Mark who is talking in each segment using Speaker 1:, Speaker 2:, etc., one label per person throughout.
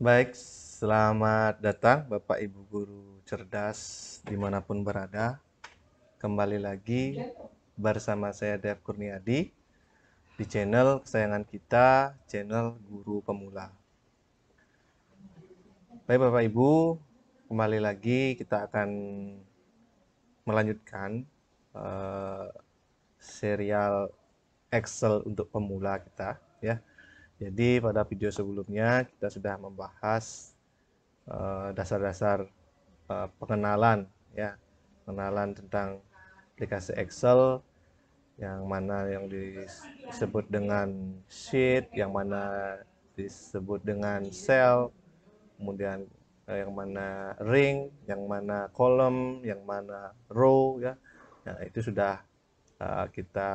Speaker 1: Baik, selamat datang Bapak Ibu Guru cerdas dimanapun berada. Kembali lagi bersama saya Dev Kurniadi di channel kesayangan kita, channel Guru Pemula. Baik Bapak Ibu, kembali lagi kita akan melanjutkan eh, serial Excel untuk pemula kita ya. Jadi pada video sebelumnya kita sudah membahas dasar-dasar pengenalan ya, pengenalan tentang aplikasi Excel, yang mana yang disebut dengan sheet, yang mana disebut dengan cell, kemudian yang mana ring, yang mana kolom, yang mana row ya. Nah, itu sudah kita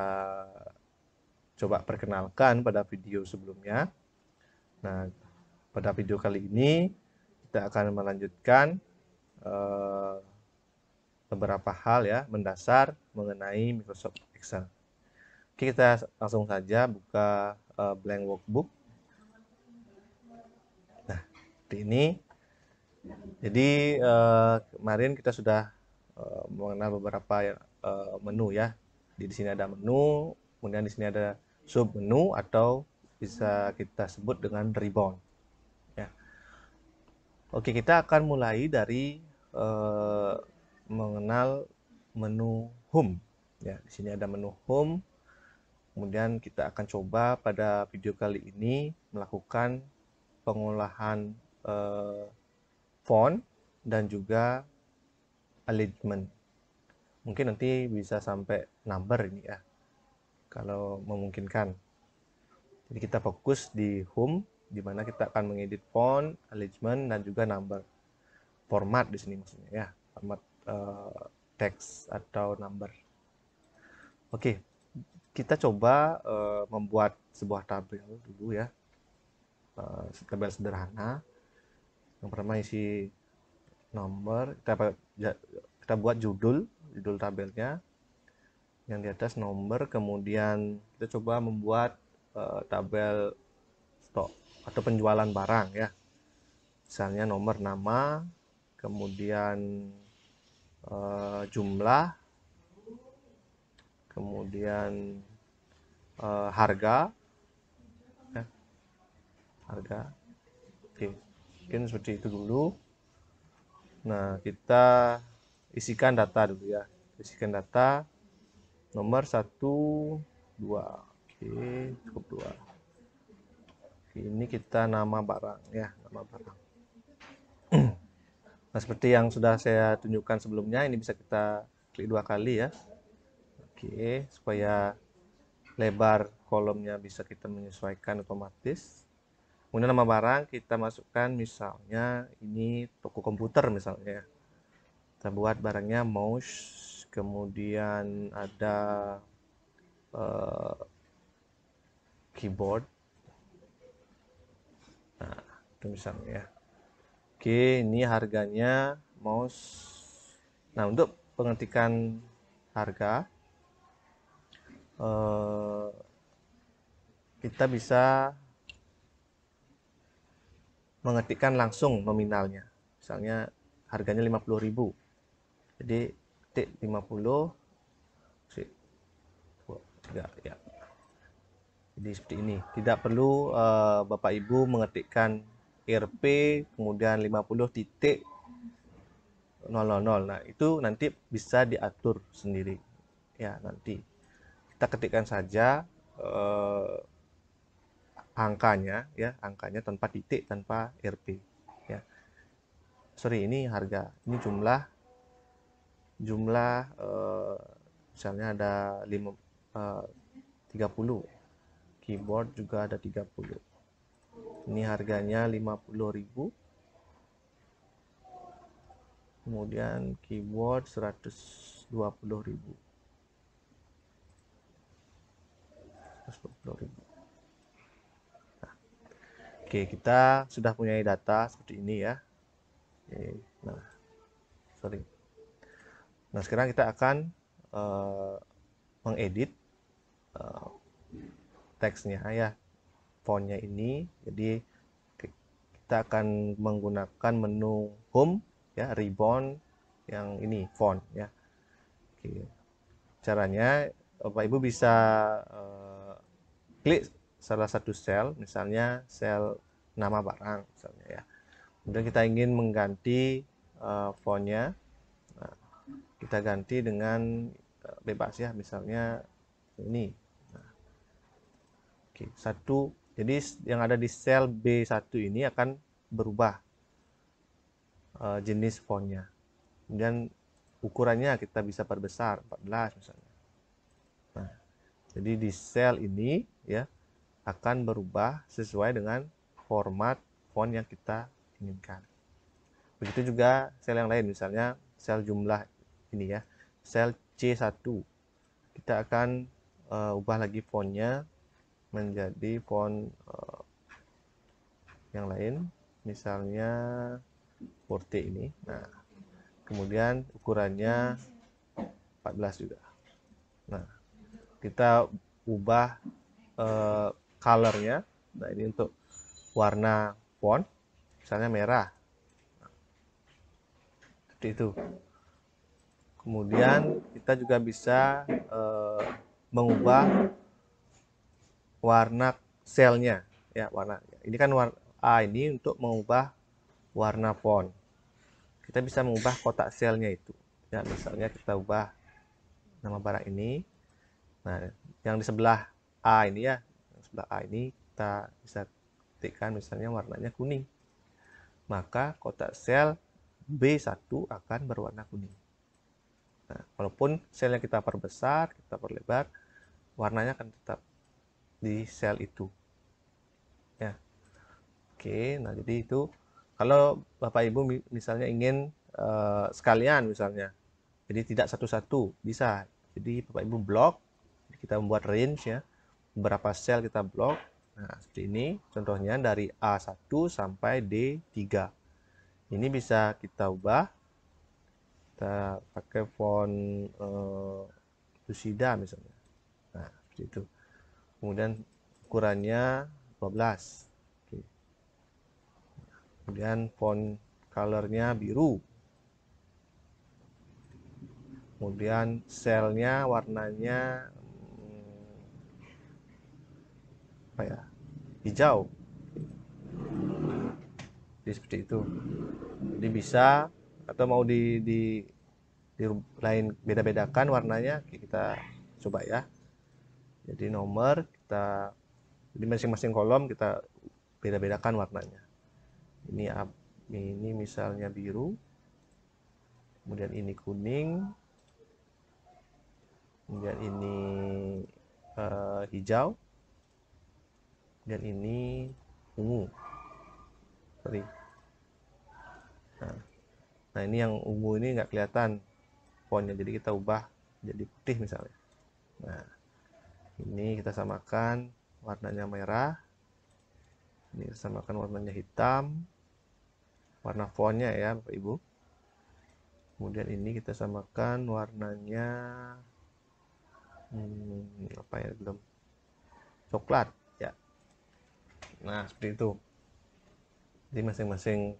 Speaker 1: coba perkenalkan pada video sebelumnya. Nah, pada video kali ini kita akan melanjutkan uh, beberapa hal ya mendasar mengenai Microsoft Excel. Oke, kita langsung saja buka blank workbook. Nah, seperti ini. Jadi kemarin kita sudah mengenal beberapa menu ya. Di sini ada menu, kemudian di sini ada sub menu atau bisa kita sebut dengan ribbon. Ya. Oke, kita akan mulai dari mengenal menu home. Ya, di sini ada menu home. Kemudian kita akan coba pada video kali ini melakukan pengolahan font dan juga alignment. Mungkin nanti bisa sampai number ini ya, kalau memungkinkan. Jadi kita fokus di home, di mana kita akan mengedit font, alignment, dan juga number. Format di sini maksudnya ya, format teks atau number. Oke, kita coba membuat sebuah tabel dulu ya, tabel sederhana. Yang pertama isi nomor, kita buat judul tabelnya, yang di atas nomor. Kemudian kita coba membuat tabel stok atau penjualan barang ya, misalnya nomor nama, kemudian jumlah, kemudian harga ya, harga. Oke, mungkin seperti itu dulu. Nah, kita isikan data dulu ya, isikan data nomor 1, 2. Oke, cukup 2. Ini kita nama barang ya, nama barang. Nah, seperti yang sudah saya tunjukkan sebelumnya, ini bisa kita klik 2 kali ya. Oke, supaya lebar kolomnya bisa kita menyesuaikan otomatis. Kemudian nama barang kita masukkan, misalnya ini toko komputer misalnya. Kita buat barangnya mouse, kemudian ada keyboard. Nah, itu misalnya ya. Oke, ini harganya mouse. Nah, untuk pengetikan harga, kita bisa mengetikkan langsung nominalnya. Misalnya harganya 50.000. Jadi ketik 50, ya. Jadi seperti ini. Tidak perlu Bapak Ibu mengetikkan RP kemudian 50.00. Nah, itu nanti bisa diatur sendiri. Ya, nanti kita ketikkan saja angkanya ya, angkanya tanpa titik, tanpa RP ya. Sorry, ini harga, ini jumlah misalnya ada 30, keyboard juga ada 30. Ini harganya 50.000. Kemudian keyboard 120.000. 120.000. Oke, kita sudah punya data seperti ini ya. Oke, nah, sorry. Nah, sekarang kita akan mengedit teksnya ya, fontnya ini. Jadi kita akan menggunakan menu home ya, ribbon yang ini font ya. Oke. Caranya Bapak Ibu bisa klik salah satu sel, misalnya sel nama barang misalnya ya. Kemudian kita ingin mengganti fontnya, nah, kita ganti dengan bebas ya, misalnya ini. Nah, oke, satu. Jadi yang ada di sel B1 ini akan berubah jenis fontnya. Kemudian ukurannya kita bisa perbesar 14 misalnya. Nah, jadi di sel ini ya akan berubah sesuai dengan format font yang kita inginkan. Begitu juga sel yang lain, misalnya sel jumlah ini ya, sel C1. Kita akan ubah lagi fontnya menjadi font yang lain, misalnya Forte ini. Nah, kemudian ukurannya 14 juga. Nah, kita ubah colornya. Nah, ini untuk warna font, misalnya merah. Seperti itu. Kemudian kita juga bisa mengubah warna selnya ya, warna ini kan warna A ini untuk mengubah warna font. Kita bisa mengubah kotak selnya itu ya, misalnya kita ubah nama barang ini. Nah, yang di sebelah A ini ya, yang sebelah A ini kita bisa ketikkan misalnya warnanya kuning, maka kotak sel B1 akan berwarna kuning. Nah, walaupun selnya kita perbesar, kita perlebar, warnanya akan tetap di sel itu ya. Oke, nah jadi itu kalau Bapak Ibu misalnya ingin sekalian misalnya, jadi tidak satu-satu bisa. Jadi Bapak Ibu blok, kita membuat range ya, beberapa sel kita blok. Nah, seperti ini contohnya dari A1 sampai D3. Ini bisa kita ubah, kita pakai font Lucida misalnya. Nah, seperti itu. Kemudian ukurannya 12. Oke. Kemudian font colornya biru. Kemudian selnya warnanya apa ya, hijau. Jadi seperti itu. Jadi bisa, atau mau di lain beda-bedakan warnanya, kita coba ya. Jadi nomor kita di masing-masing kolom kita beda-bedakan warnanya. Ini misalnya biru, kemudian ini kuning, kemudian ini hijau, dan ini ungu. Sorry. Nah, ini yang ungu ini nggak kelihatan fontnya, jadi kita ubah jadi putih misalnya. Nah, ini kita samakan warnanya merah, ini kita samakan warnanya hitam, warna fontnya ya Bapak Ibu. Kemudian ini kita samakan warnanya apa ya, belum, coklat ya. Nah, seperti itu. Jadi masing-masing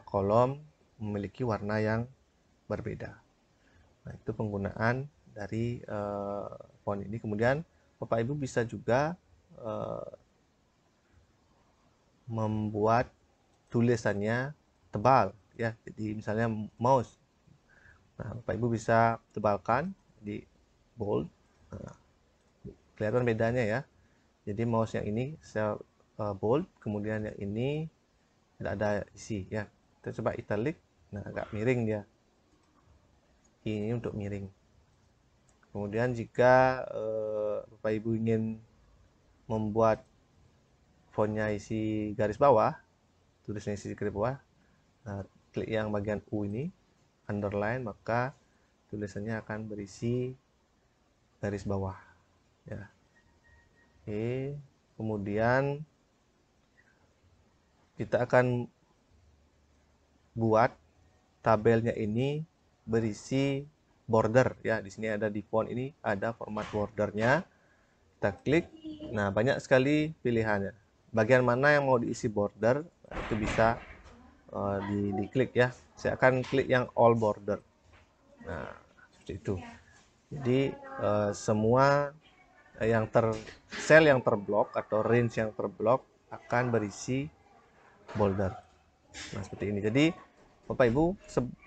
Speaker 1: kolom memiliki warna yang berbeda. Nah, itu penggunaan dari font ini. Kemudian Bapak Ibu bisa juga membuat tulisannya tebal ya. Jadi misalnya mouse. Nah, Bapak Ibu bisa tebalkan di bold. Nah, kelihatan bedanya ya. Jadi mouse yang ini saya bold, kemudian yang ini tidak ada isi ya. Kita coba italic. Nah, agak miring dia. Ini untuk miring. Kemudian jika Bapak Ibu ingin membuat fontnya isi garis bawah, tulisnya isi garis bawah, nah, klik yang bagian U ini, underline, maka tulisannya akan berisi garis bawah ya. Oke, kemudian kita akan buat tabelnya ini berisi border ya. Di sini ada, di font ini ada format bordernya. Kita klik. Nah, banyak sekali pilihannya. Bagian mana yang mau diisi border, Nah, itu bisa diklik ya. Saya akan klik yang all border. Nah, seperti itu. Jadi semua sel yang terblok atau range yang terblok akan berisi border. Nah, seperti ini. Jadi Bapak Ibu,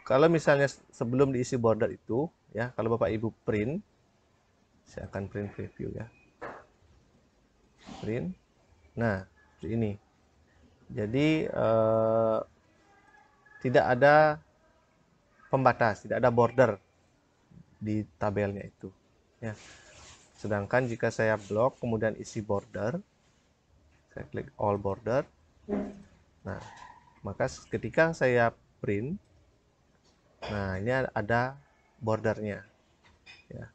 Speaker 1: kalau misalnya sebelum diisi border itu ya, kalau Bapak Ibu print, saya akan print preview ya. Print. Nah, seperti ini. Jadi tidak ada pembatas, tidak ada border di tabelnya itu ya. Sedangkan jika saya blok kemudian isi border, saya klik all border. Nah, maka ketika saya print, nah ini ada bordernya ya.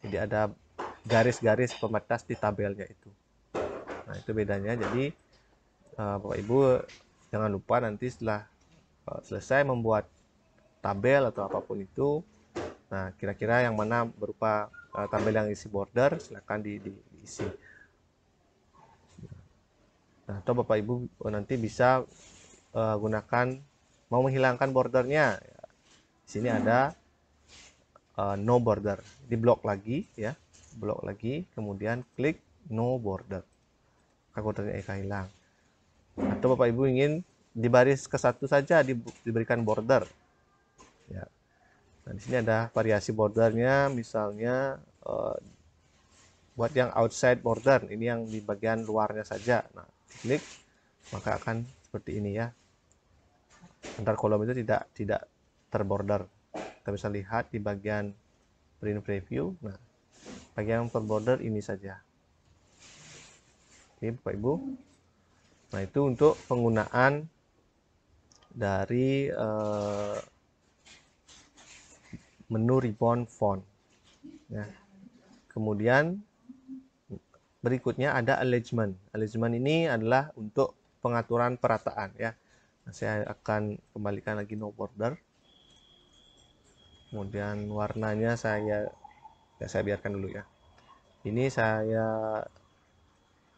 Speaker 1: Jadi ada garis-garis pembatas di tabelnya itu. Nah, itu bedanya. Jadi Bapak Ibu jangan lupa nanti setelah selesai membuat tabel atau apapun itu, nah kira-kira yang mana berupa tabel yang isi border, silakan diisi. Nah, atau Bapak Ibu nanti bisa gunakan mau menghilangkan bordernya. Di sini ada no border, di blok lagi ya, blok lagi, kemudian klik no border, maka bordernya akan hilang. Atau Bapak Ibu ingin di baris ke-1 saja diberikan border ya. Nah, di sini ada variasi bordernya, misalnya buat yang outside border, ini yang di bagian luarnya saja. Nah, klik maka akan seperti ini ya. Antar kolom itu tidak terborder. Kita bisa lihat di bagian print preview. Nah, bagian terborder ini saja. Oke, Bapak Ibu. Nah, itu untuk penggunaan dari menu ribbon font ya. Kemudian berikutnya ada alignment. Alignment ini adalah untuk pengaturan perataan ya. Nah, saya akan kembalikan lagi no border. Kemudian warnanya saya biarkan dulu ya. Ini saya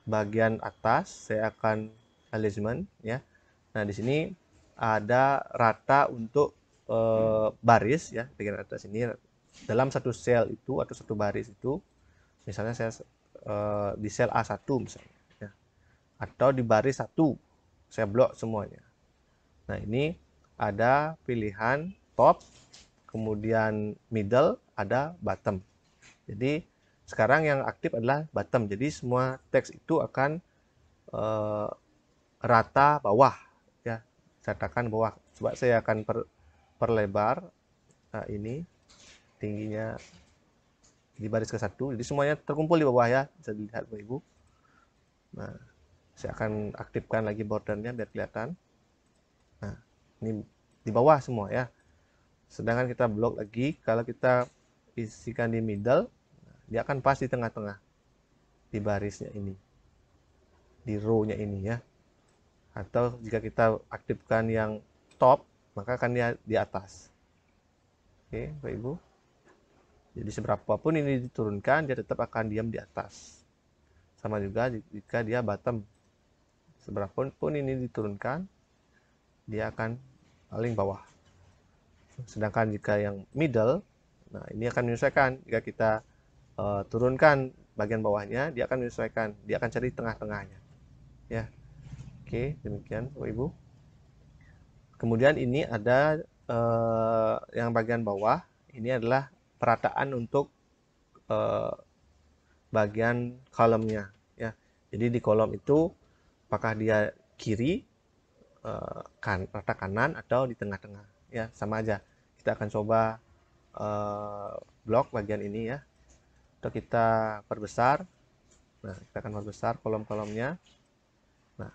Speaker 1: bagian atas saya akan alignment ya. Nah, di sini ada rata untuk baris ya, bagian atas ini dalam satu sel itu atau satu baris itu, misalnya saya di sel A1 misalnya ya, atau di baris 1 saya blok semuanya. Nah, ini ada pilihan top, kemudian middle, ada bottom. Jadi sekarang yang aktif adalah bottom, jadi semua teks itu akan rata bawah ya, saya tekan bawah. Coba saya akan perlebar ini tingginya di baris ke-1, jadi semuanya terkumpul di bawah ya, bisa dilihat Bapak Ibu. Nah, saya akan aktifkan lagi bordernya biar kelihatan. Nah, ini di bawah semua ya. Sedangkan kita blok lagi, kalau kita isikan di middle, dia akan pas di tengah-tengah, di barisnya ini, di row-nya ini ya. Atau jika kita aktifkan yang top, maka akan dia di atas. Oke, Bapak Ibu. Jadi seberapapun ini diturunkan, dia tetap akan diam di atas. Sama juga jika dia bottom, seberapapun ini diturunkan, dia akan paling bawah. Sedangkan jika yang middle, nah ini akan menyesuaikan. Jika kita turunkan bagian bawahnya, dia akan menyesuaikan. Dia akan cari tengah-tengahnya. Ya, oke, demikian Bapak Ibu. Kemudian ini ada yang bagian bawah, ini adalah perataan untuk bagian kolomnya ya. Jadi di kolom itu apakah dia kiri, rata kanan, atau di tengah-tengah ya, sama aja. Kita akan coba blok bagian ini ya, atau kita perbesar. Nah, kita akan perbesar kolom-kolomnya. Nah,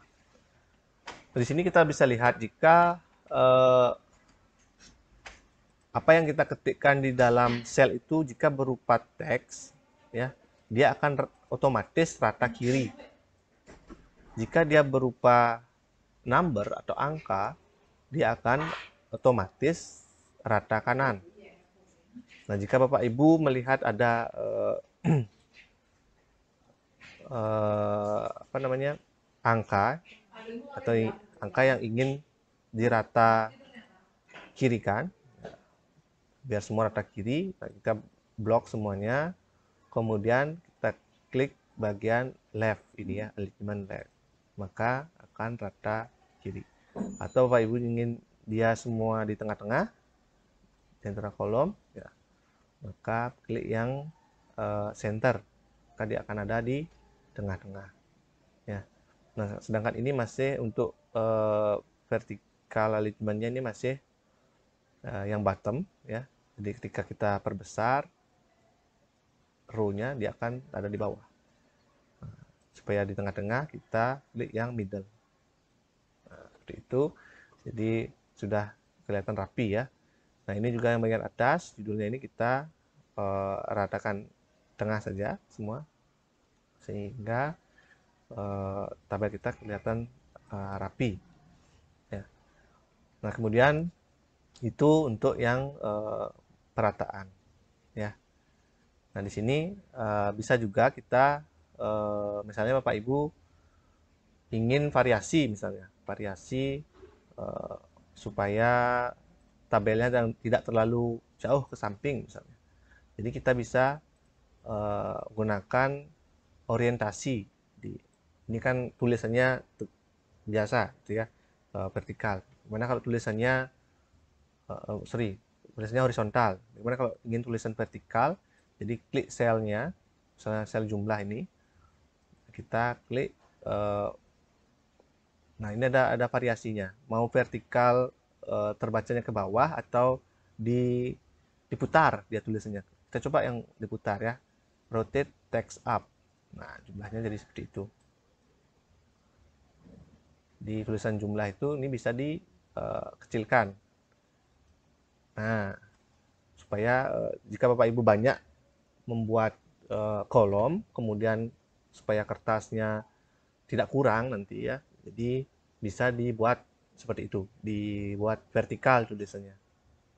Speaker 1: di sini kita bisa lihat jika apa yang kita ketikkan di dalam sel itu jika berupa teks ya, dia akan otomatis rata kiri. Jika dia berupa number atau angka, dia akan otomatis rata kanan. Nah, jika Bapak Ibu melihat ada apa namanya, angka atau angka yang ingin dirata kiri kan, biar semua rata kiri. Nah, kita blok semuanya, kemudian kita klik bagian left ini ya, alignment left, maka akan rata kiri. Atau Bapak Ibu ingin dia semua di tengah-tengah di antara kolom ya, maka klik yang center, maka dia akan ada di tengah-tengah ya. Nah, sedangkan ini masih untuk vertikal alignmentnya ini masih yang bottom ya. Jadi ketika kita perbesar row-nya, dia akan ada di bawah. Nah, supaya di tengah-tengah kita klik yang middle. Nah, seperti itu. Jadi sudah kelihatan rapi ya. Nah, ini juga yang bagian atas, judulnya ini kita ratakan tengah saja semua, sehingga tabel kita kelihatan rapi ya. Nah, kemudian itu untuk yang perataan ya. Nah, di sini bisa juga kita misalnya Bapak Ibu ingin variasi, misalnya variasi supaya tabelnya tidak terlalu jauh ke samping misalnya. Jadi kita bisa gunakan orientasi ini kan tulisannya biasa gitu ya, vertikal. Gimana kalau tulisannya tulisannya horizontal? Gimana kalau ingin tulisan vertikal? Jadi klik selnya, misalnya sel jumlah ini, kita klik. Nah, ini ada variasinya. Mau vertikal terbacanya ke bawah atau diputar dia tulisannya. Kita coba yang diputar ya. Rotate text up. Nah, jumlahnya jadi seperti itu. Di tulisan jumlah itu ini bisa dikecilkan. Nah, supaya jika Bapak Ibu banyak membuat kolom, kemudian supaya kertasnya tidak kurang nanti ya, jadi bisa dibuat seperti itu, dibuat vertikal tulisannya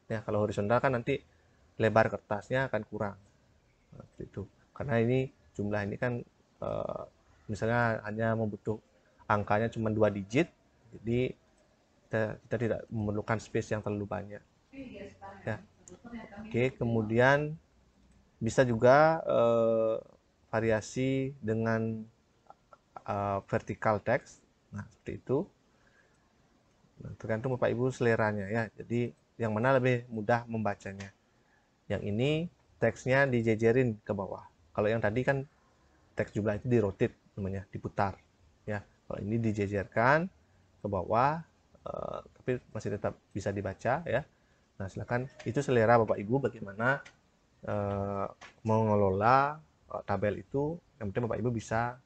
Speaker 1: ya. Kalau horizontal kan nanti lebar kertasnya akan kurang. Nah, seperti itu. Karena ini jumlah ini kan misalnya hanya membutuhkan angkanya cuma 2 digit, jadi kita tidak memerlukan space yang terlalu banyak ya. Oke, kemudian bisa juga variasi dengan vertical text. Nah, seperti itu. Nah, tergantung Bapak Ibu seleranya ya. Jadi yang mana lebih mudah membacanya. Yang ini teksnya dijejerin ke bawah. Kalau yang tadi kan teks jumlah itu di-rotate namanya, diputar ya. Kalau ini dijejerkan ke bawah, tapi masih tetap bisa dibaca ya. Nah, silakan, itu selera Bapak Ibu bagaimana mengelola tabel itu. Yang penting Bapak Ibu bisa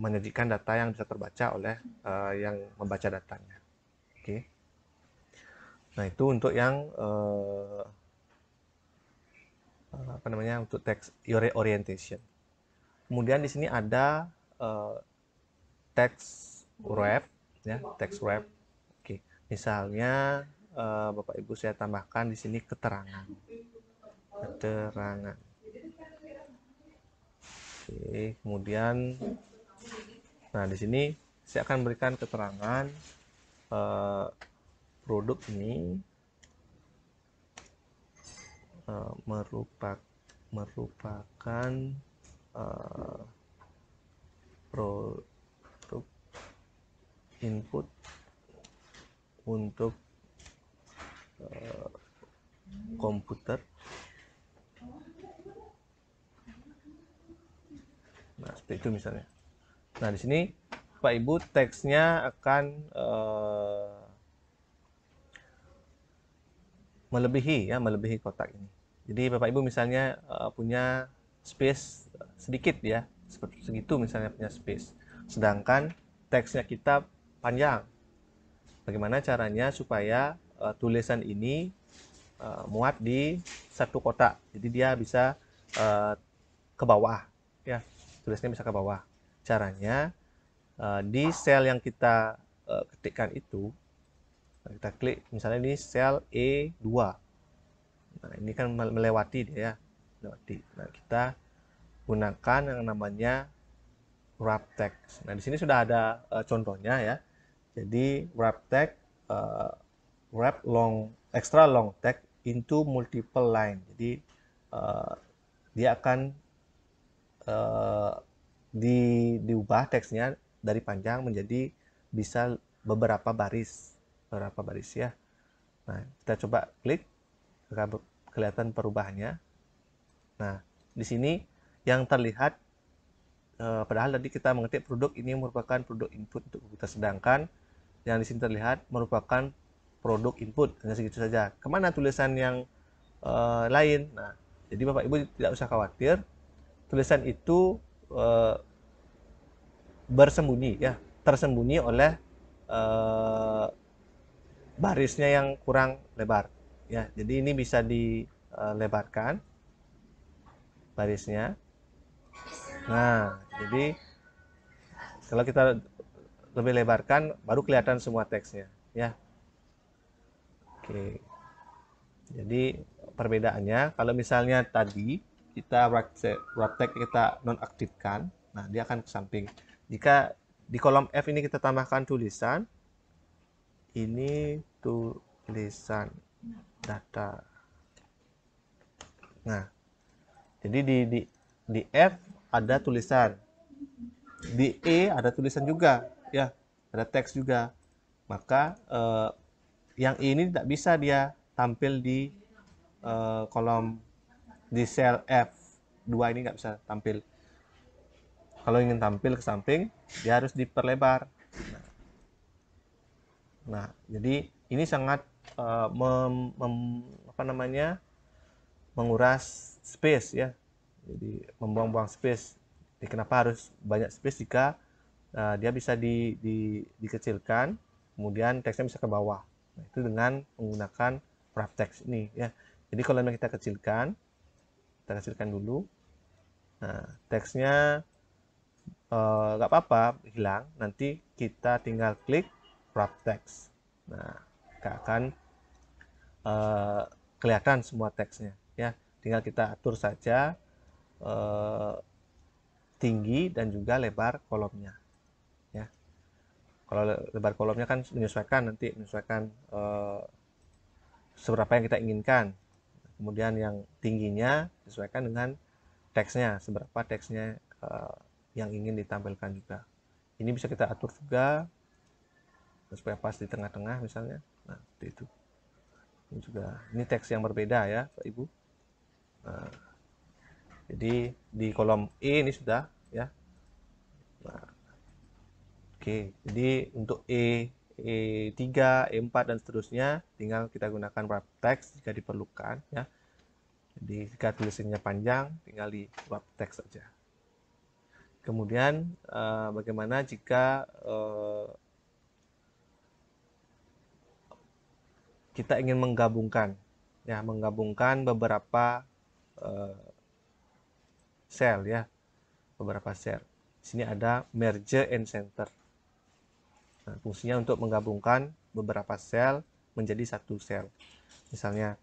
Speaker 1: menyajikan data yang bisa terbaca oleh yang membaca datanya. Oke. Nah, itu untuk yang apa namanya, untuk text orientation. Kemudian di sini ada text wrap ya, text wrap. Oke. Misalnya Bapak Ibu saya tambahkan di sini keterangan. Oke, kemudian nah di sini saya akan berikan keterangan produk ini merupakan produk input untuk komputer. Nah, seperti itu misalnya. Nah, di sini Pak Ibu teksnya akan melebihi kotak ini. Jadi Bapak Ibu misalnya punya space sedikit ya, seperti segitu misalnya punya space. Sedangkan teksnya kita panjang. Bagaimana caranya supaya tulisan ini muat di satu kotak. Jadi dia bisa ke bawah ya. Tulisnya bisa ke bawah. Caranya di sel yang kita ketikkan itu, kita klik misalnya ini sel E2. Nah, ini kan melewati dia ya, melewati. Nah, kita gunakan yang namanya wrap text. Nah, di sini sudah ada contohnya ya. Jadi wrap text, wrap extra long text into multiple line. Jadi dia akan diubah teksnya dari panjang menjadi bisa beberapa baris ya. Nah, kita coba klik, kelihatan perubahannya. Nah, di sini yang terlihat padahal tadi kita mengetik produk ini merupakan produk input untuk kita, sedangkan yang di sini terlihat merupakan produk input, hanya segitu saja. Kemana tulisan yang lain? Nah, jadi Bapak Ibu tidak usah khawatir, tulisan itu bersembunyi ya, tersembunyi oleh barisnya yang kurang lebar ya. Jadi ini bisa dilebarkan barisnya. Nah, jadi kalau kita lebih lebarkan baru kelihatan semua teksnya ya. Oke. Jadi perbedaannya kalau misalnya tadi kita wrap text kita nonaktifkan, nah dia akan ke samping. Jika di kolom F ini kita tambahkan tulisan, ini tulisan data. Nah, jadi di F ada tulisan, di E ada tulisan juga, ya, ada teks juga. Maka yang ini tidak bisa dia tampil di kolom di sel F2 ini nggak bisa tampil. Kalau ingin tampil ke samping, dia harus diperlebar. Nah, jadi ini sangat menguras space ya. Jadi membuang-buang space. Jadi kenapa harus banyak space jika dia bisa dikecilkan, kemudian teksnya bisa ke bawah. Nah, itu dengan menggunakan wrap text ini ya. Jadi kalau kita kecilkan dulu. Nah, teksnya nggak apa-apa hilang, nanti kita tinggal klik wrap text. Nah, akan kelihatan semua teksnya ya. Tinggal kita atur saja tinggi dan juga lebar kolomnya ya. Kalau lebar kolomnya kan menyesuaikan seberapa yang kita inginkan. Kemudian yang tingginya disesuaikan dengan teksnya, seberapa teksnya yang ingin ditampilkan juga. Ini bisa kita atur juga supaya pas di tengah-tengah misalnya. Nah, seperti itu. Ini teks yang berbeda ya, Pak Ibu. Nah, jadi di kolom E ini sudah ya. Nah, oke, jadi untuk E3, E4 dan seterusnya tinggal kita gunakan wrap text jika diperlukan ya. Jadi jika tulisannya panjang tinggal di wrap text saja. Kemudian bagaimana jika kita ingin menggabungkan beberapa sel ya, beberapa sel. Di sini ada merge and center. Nah, fungsinya untuk menggabungkan beberapa sel menjadi satu sel. Misalnya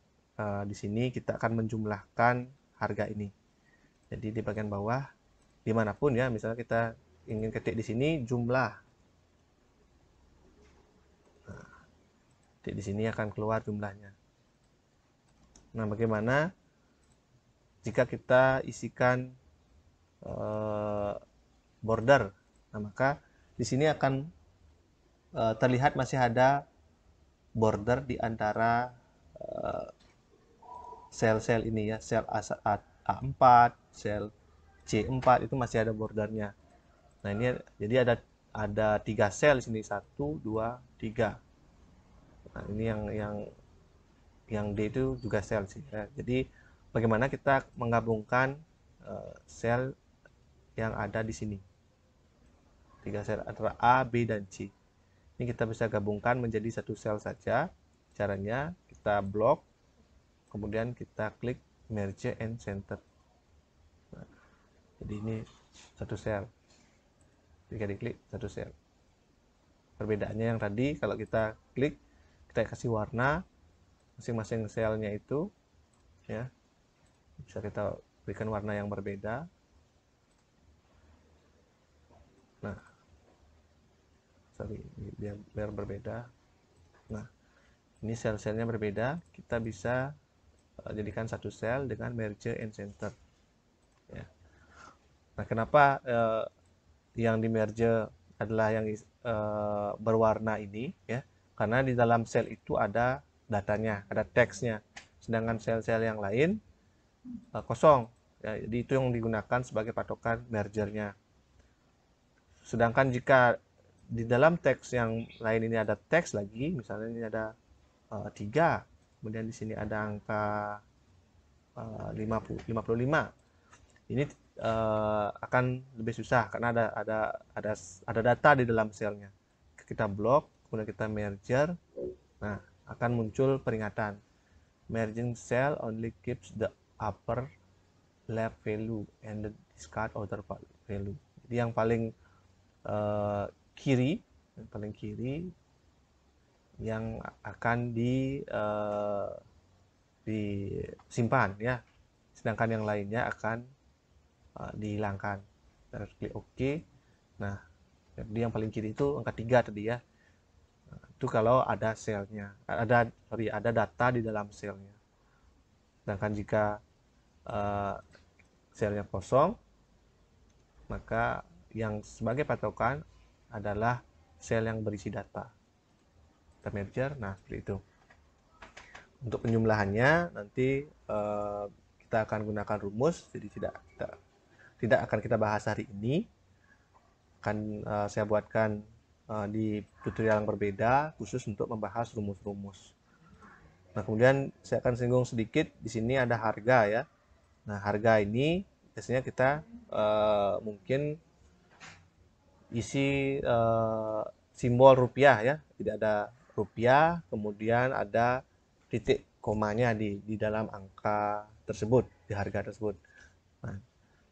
Speaker 1: di sini kita akan menjumlahkan harga ini. Jadi di bagian bawah dimanapun ya, misalnya kita ingin ketik di sini jumlah. Nah, di sini akan keluar jumlahnya. Nah, bagaimana jika kita isikan border? Nah, maka di sini akan terlihat masih ada border di antara sel-sel ini ya, sel A4, sel C4 itu masih ada bordernya. Nah, ini jadi ada 3 sel di sini, 1 2 3. Nah, ini yang D itu juga sel sih ya. Jadi bagaimana kita menggabungkan sel yang ada di sini, 3 sel antara A, B dan C. Ini kita bisa gabungkan menjadi satu sel saja. Caranya kita blok, kemudian kita klik merge and center. Nah, jadi ini satu sel. Jika diklik satu sel. Perbedaannya yang tadi kalau kita klik, kita kasih warna masing-masing selnya itu ya. Bisa kita berikan warna yang berbeda. Nah, sorry, biar berbeda. Nah, ini sel-selnya berbeda, kita bisa jadikan satu sel dengan merge and center ya. Nah, kenapa yang di merge adalah yang berwarna ini ya, karena di dalam sel itu ada datanya, ada teksnya, sedangkan sel-sel yang lain kosong ya, jadi itu yang digunakan sebagai patokan mergernya. Sedangkan jika di dalam teks yang lain ini ada teks lagi, misalnya ini ada 3, kemudian di sini ada angka 55, ini akan lebih susah karena ada data di dalam selnya. Kita blok, kemudian kita merger, nah akan muncul peringatan merging cell only keeps the upper left value and the discard outer value. Jadi yang paling kiri yang akan disimpan ya, sedangkan yang lainnya akan dihilangkan. Kita harus klik OK. Nah, jadi yang paling kiri itu angka 3 tadi ya. Nah, itu kalau ada selnya, ada data di dalam selnya. Sedangkan jika selnya kosong, maka yang sebagai patokan adalah sel yang berisi data. Kita merger, nah seperti itu. Untuk penjumlahannya nanti kita akan gunakan rumus, jadi tidak akan kita bahas hari ini. Akan saya buatkan di tutorial yang berbeda khusus untuk membahas rumus-rumus. Nah, kemudian saya akan singgung sedikit di sini ada harga ya. Nah, harga ini biasanya kita mungkin isi simbol rupiah ya, tidak ada rupiah, kemudian ada titik komanya di dalam angka tersebut, di harga tersebut. Nah,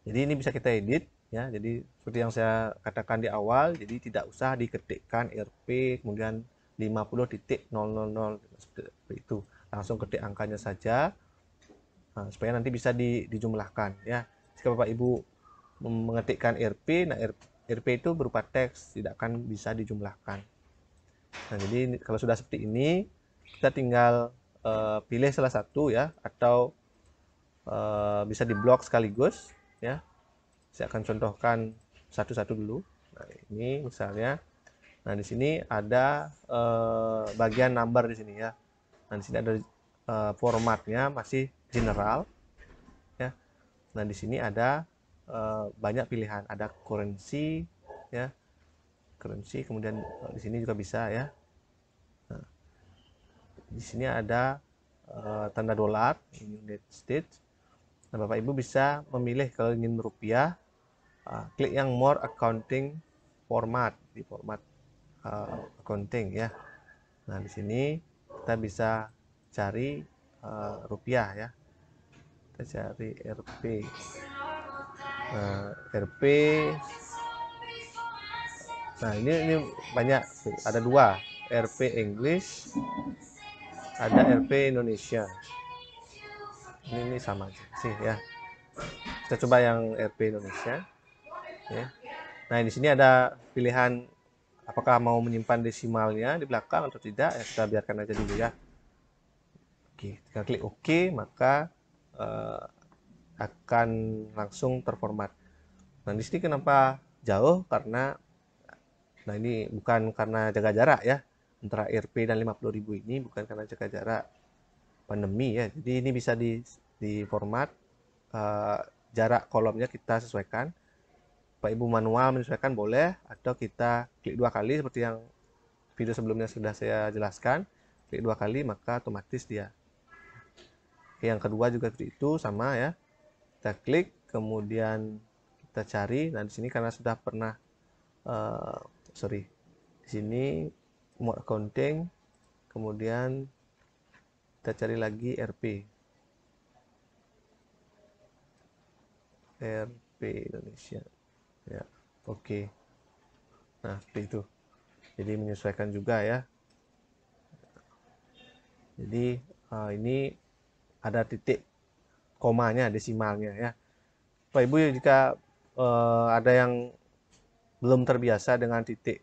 Speaker 1: jadi ini bisa kita edit ya. Jadi seperti yang saya katakan di awal, jadi tidak usah diketikkan Rp kemudian 50.000 seperti itu. Langsung ketik angkanya saja. Nah, supaya nanti bisa dijumlahkan ya. Jika Bapak Ibu mengetikkan Rp, nah Rp itu berupa teks, tidak akan bisa dijumlahkan. Nah, jadi kalau sudah seperti ini, kita tinggal pilih salah satu ya, atau bisa diblok sekaligus ya. Saya akan contohkan satu-satu dulu. Nah, ini misalnya, nah di sini ada bagian number di sini ya. Nah, di sini ada formatnya masih general ya. Nah, di sini ada banyak pilihan, ada currency ya, currency, kemudian di sini juga bisa ya. Nah, di sini ada tanda dolar, United States. Nah, Bapak Ibu bisa memilih kalau ingin rupiah, klik yang more accounting format, di format accounting ya. Nah, di sini kita bisa cari rupiah ya. Kita cari Rp. Nah, Rp. Nah, ini banyak, ada 2, Rp English, ada Rp Indonesia. Ini sama aja sih ya. Kita coba yang Rp Indonesia ya. Nah, di sini ada pilihan apakah mau menyimpan desimalnya di belakang atau tidak, ya kita biarkan aja dulu ya. Oke, kita klik OK, maka akan langsung terformat. Nah, di sini kenapa jauh? Karena nah ini bukan karena jaga jarak ya, antara Rp dan 50.000 ini bukan karena jaga jarak pandemi ya. Jadi ini bisa di format, jarak kolomnya kita sesuaikan. Pak Ibu manual menyesuaikan boleh, atau kita klik 2 kali seperti yang video sebelumnya sudah saya jelaskan. Klik 2 kali maka otomatis dia. Oke, yang kedua juga seperti itu, sama ya. Kita klik, kemudian kita cari. Nah, di sini karena sudah pernah di sini mode accounting, kemudian kita cari lagi Rp Indonesia ya. Oke. Nah, seperti itu. Jadi menyesuaikan juga ya. Jadi ini ada titik komanya, desimalnya ya. Bapak Ibu, jika ada yang belum terbiasa dengan titik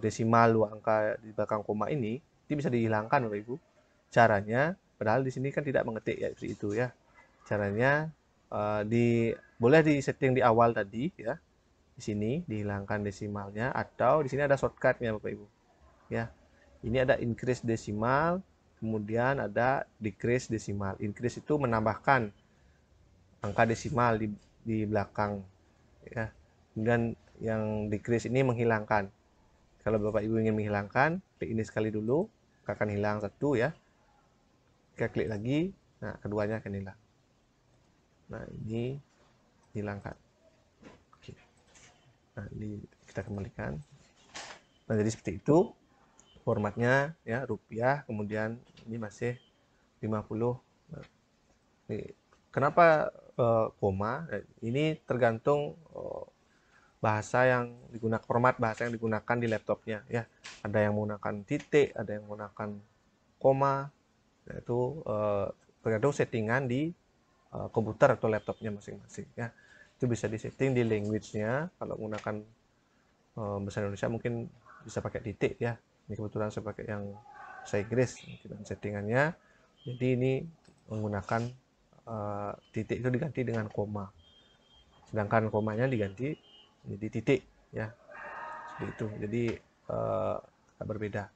Speaker 1: desimal 2 angka di belakang koma ini bisa dihilangkan Bapak Ibu. Caranya, padahal di sini kan tidak mengetik ya seperti itu ya. Caranya boleh di setting di awal tadi ya. Di sini dihilangkan desimalnya, atau di sini ada shortcutnya Bapak Ibu. Ya. Ini ada increase desimal, kemudian ada decrease desimal. Increase itu menambahkan angka desimal di belakang ya. Kemudian yang decrease ini menghilangkan. Kalau Bapak Ibu ingin menghilangkan, klik ini sekali dulu, akan hilang satu ya. Kita klik lagi, nah keduanya akan hilang. Nah ini hilangkan. Oke. Nah ini kita kembalikan. Nah jadi seperti itu formatnya ya, rupiah, kemudian ini masih 50. Nah, ini kenapa koma? Ini tergantung bahasa yang digunakan, format bahasa yang digunakan di laptopnya ya. Ada yang menggunakan titik, ada yang menggunakan koma. Nah, itu tergantung settingan di komputer atau laptopnya masing-masing ya. Itu bisa disetting di language-nya. Kalau menggunakan bahasa Indonesia mungkin bisa pakai titik ya. Ini kebetulan saya pakai yang bahasa Inggris dan settingannya. Jadi ini menggunakan titik itu diganti dengan koma. Sedangkan komanya diganti jadi titik ya. Seperti itu. Jadi berbeda.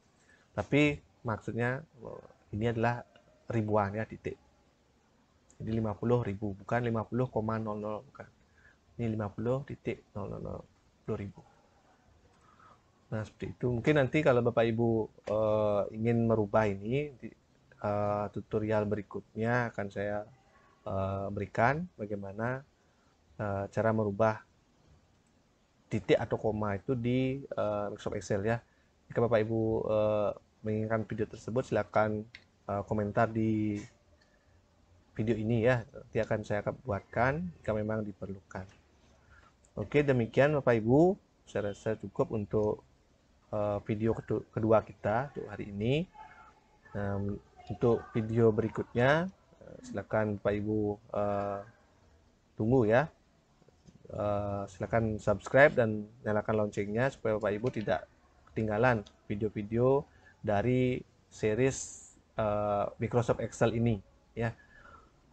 Speaker 1: Tapi maksudnya ini adalah ribuan ya, titik. Jadi 50.000 bukan 50,00 bukan. Ini 50.000. Nah, seperti itu. Mungkin nanti kalau Bapak Ibu ingin merubah ini tutorial berikutnya akan saya berikan bagaimana cara merubah titik atau koma itu di Microsoft Excel ya. Jika Bapak Ibu menginginkan video tersebut, silakan komentar di video ini ya. Nanti akan saya buatkan jika memang diperlukan. Oke, demikian Bapak Ibu. Saya rasa cukup untuk video kedua kita untuk hari ini. Untuk video berikutnya, silakan Bapak Ibu tunggu ya. Silakan subscribe dan nyalakan loncengnya supaya Bapak Ibu tidak ketinggalan video-video dari series Microsoft Excel ini ya.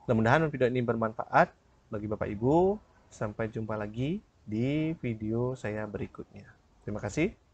Speaker 1: Mudah-mudahan video ini bermanfaat bagi Bapak Ibu. Sampai jumpa lagi di video saya berikutnya. Terima kasih.